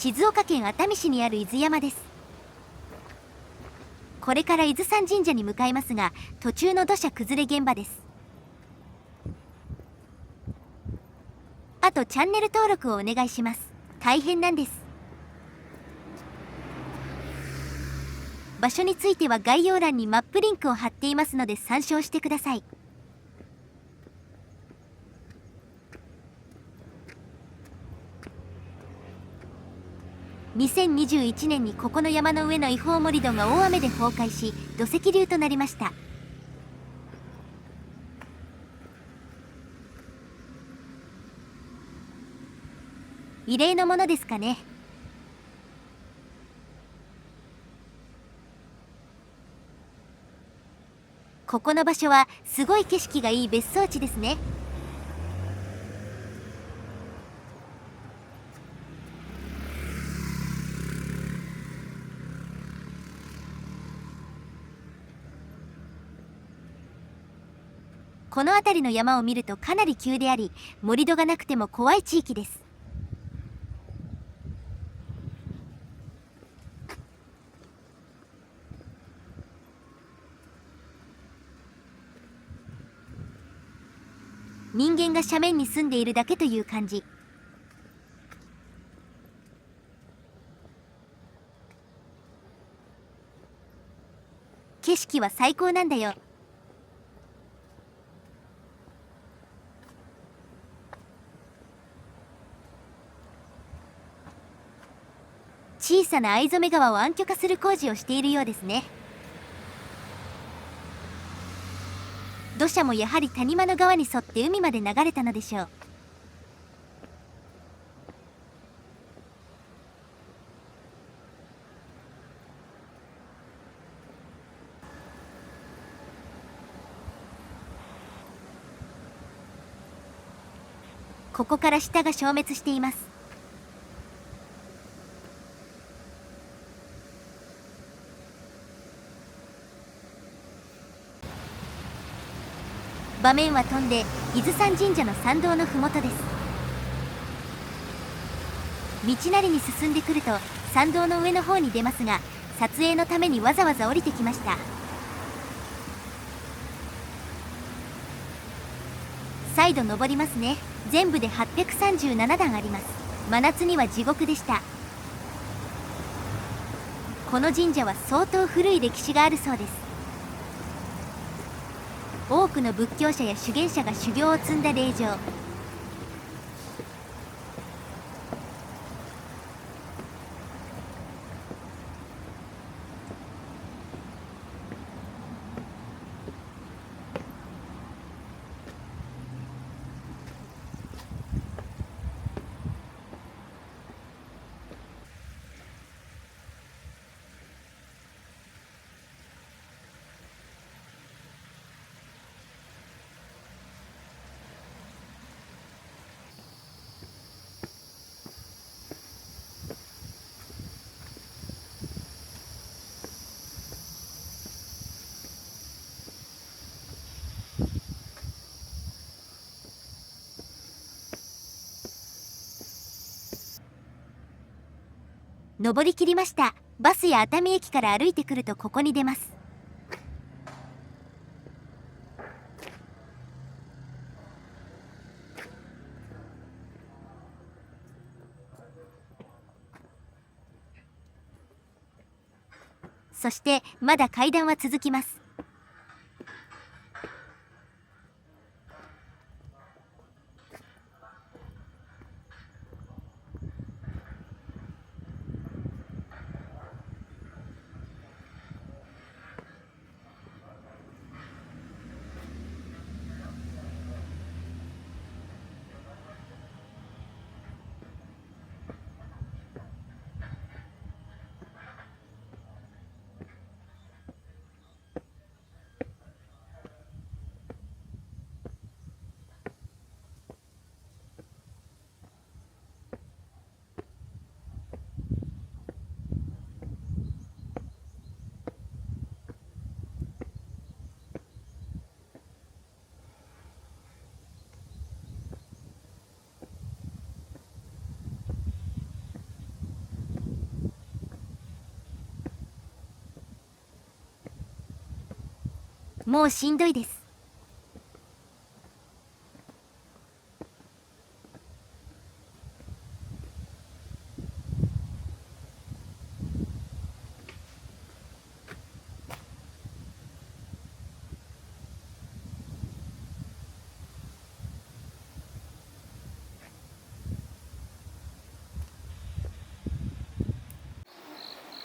静岡県熱海市にある伊豆山です。これから伊豆山神社に向かいますが、途中の土砂崩れ現場です。あとチャンネル登録をお願いします。大変なんです。場所については概要欄にマップリンクを貼っていますので参照してください。2021年にここの山の上の違法盛り土が大雨で崩壊し、土石流となりました。異例のものですかね。ここの場所はすごい景色がいい別荘地ですね。この辺りの山を見るとかなり急であり、盛り土がなくても怖い地域です。人間が斜面に住んでいるだけという感じ。景色は最高なんだよ。小さな藍染川を暗渠化する工事をしているようですね。土砂もやはり谷間の川に沿って海まで流れたのでしょう。ここから下が消滅しています。場面は飛んで伊豆山神社の参道のふもとです。道なりに進んでくると参道の上の方に出ますが、撮影のためにわざわざ降りてきました。再度登りますね。全部で837段あります。真夏には地獄でした。この神社は相当古い歴史があるそうです。多くの仏教者や修験者が修行を積んだ霊場。登りきりました。バスや熱海駅から歩いてくるとここに出ます。そしてまだ階段は続きます。もうしんどいです。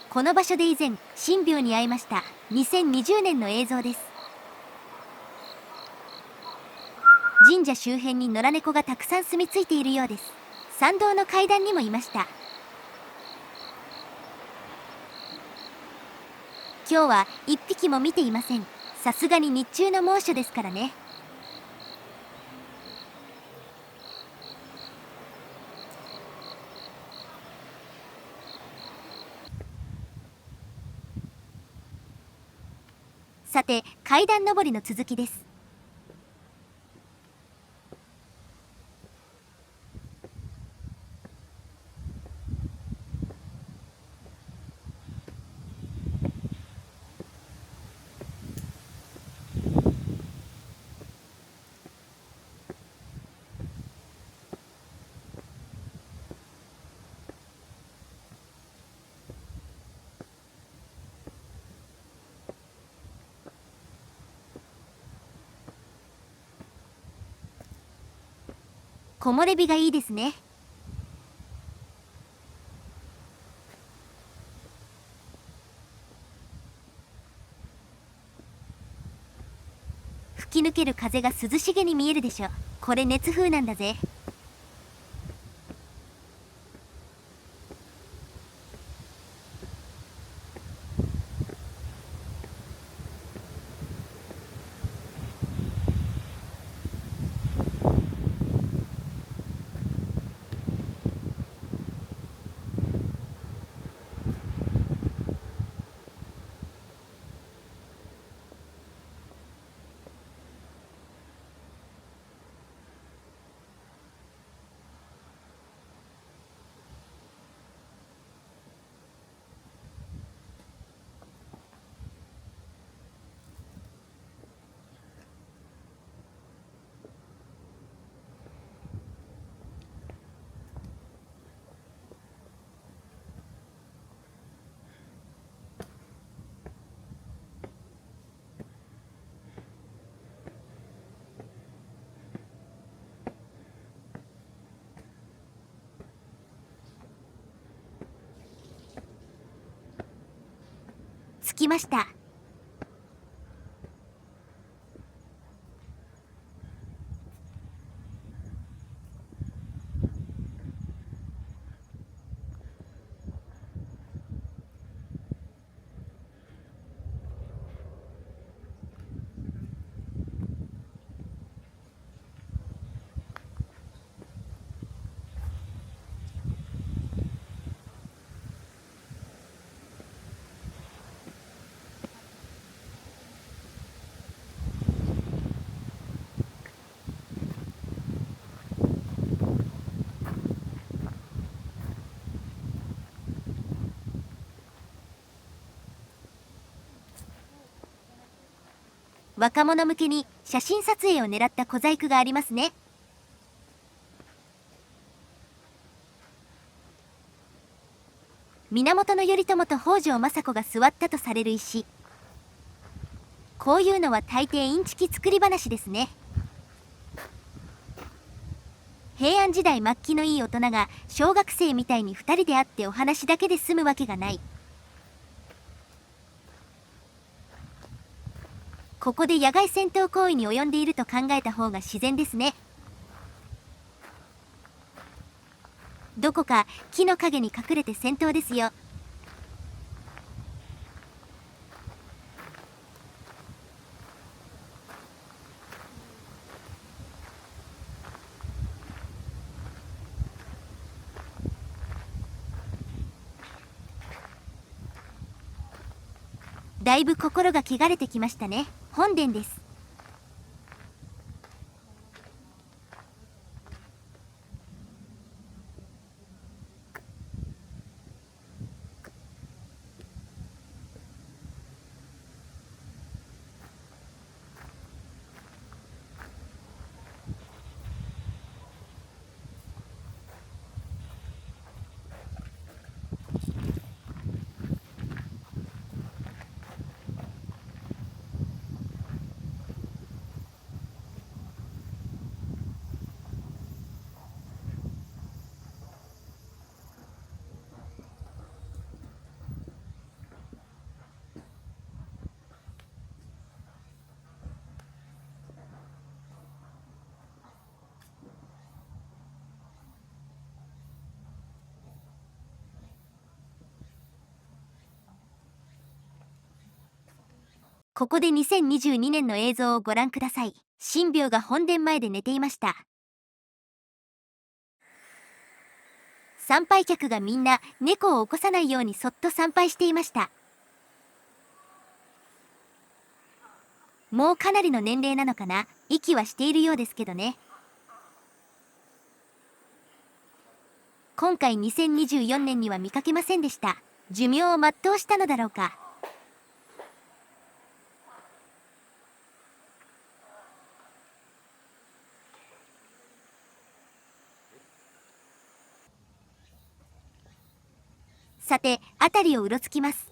この場所で以前神廟に会いました。2020年の映像です。神社周辺に野良猫がたくさん住み着いているようです。参道の階段にもいました。今日は1匹も見ていません。さすがに日中の猛暑ですからね。さて、階段上りの続きです。木漏れ日がいいですね。吹き抜ける風が涼しげに見えるでしょ。これ熱風なんだぜ。着きました。若者向けに写真撮影を狙った小細工がありますね。源頼朝と北条政子が座ったとされる石。こういうのは大抵インチキ作り話ですね。平安時代末期のいい大人が小学生みたいに2人で会ってお話だけで済むわけがない。ここで野外戦闘行為に及んでいると考えた方が自然ですね。どこか木の陰に隠れて戦闘ですよ。だいぶ心が汚れてきましたね。本殿です。ここで2022年の映像をご覧ください。神廟が本殿前で寝ていました。参拝客がみんな猫を起こさないようにそっと参拝していました。もうかなりの年齢なのかな、息はしているようですけどね。今回2024年には見かけませんでした。寿命を全うしたのだろうか。さて、辺りをうろつきます。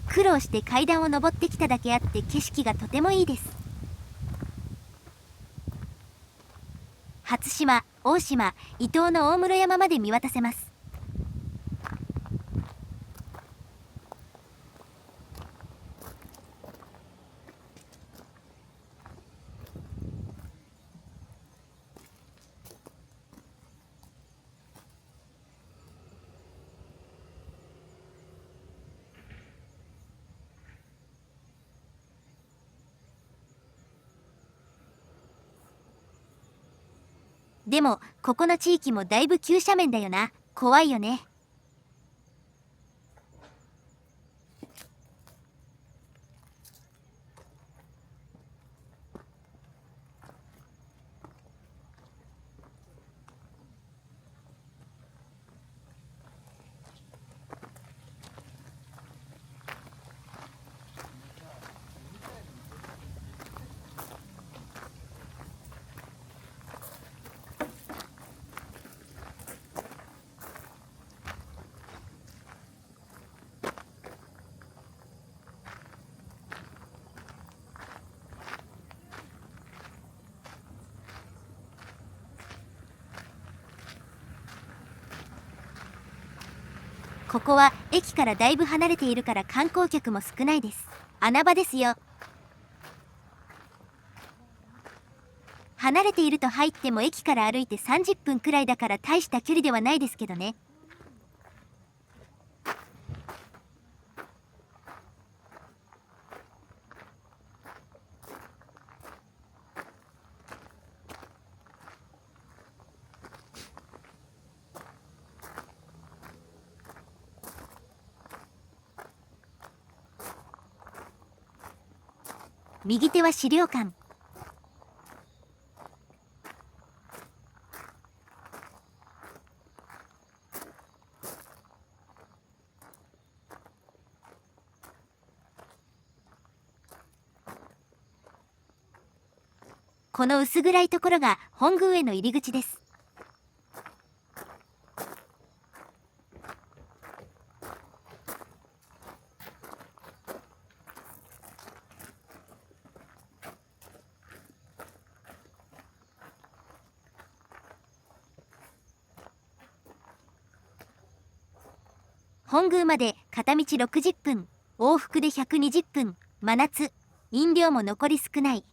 苦労して階段を登ってきただけあって景色がとてもいいです。初島、大島、伊東の大室山まで見渡せます。でもここの地域もだいぶ急斜面だよな。怖いよね。ここは駅からだいぶ離れているから観光客も少ないです。穴場ですよ。離れていると入っても駅から歩いて30分くらいだから大した距離ではないですけどね。右手は資料館。この薄暗いところが本宮への入り口です。本宮まで片道60分、往復で120分、真夏、飲料も残り少ない。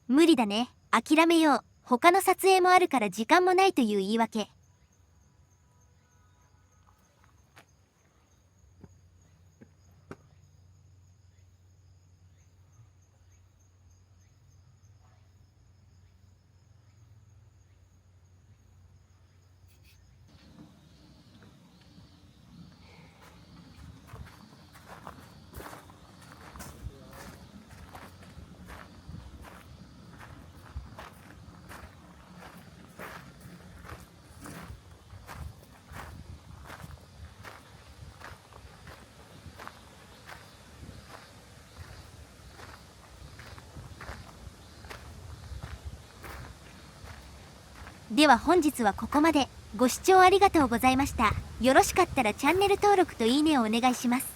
無理だね、諦めよう。他の撮影もあるから時間もないという言い訳。では本日はここまで。ご視聴ありがとうございました。よろしかったらチャンネル登録といいねをお願いします。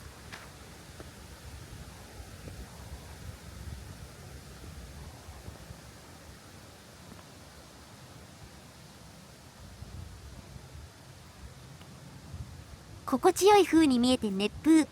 心地よい風に見えて熱風。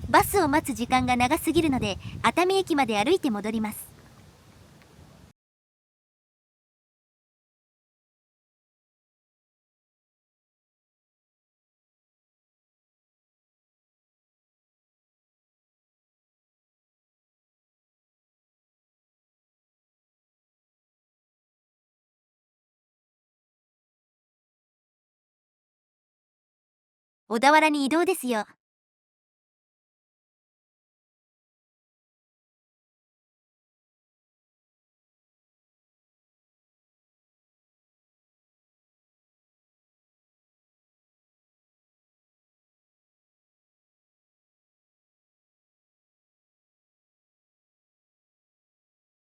バスを待つ時間が長すぎるので、熱海駅まで歩いて戻ります。小田原に移動ですよ。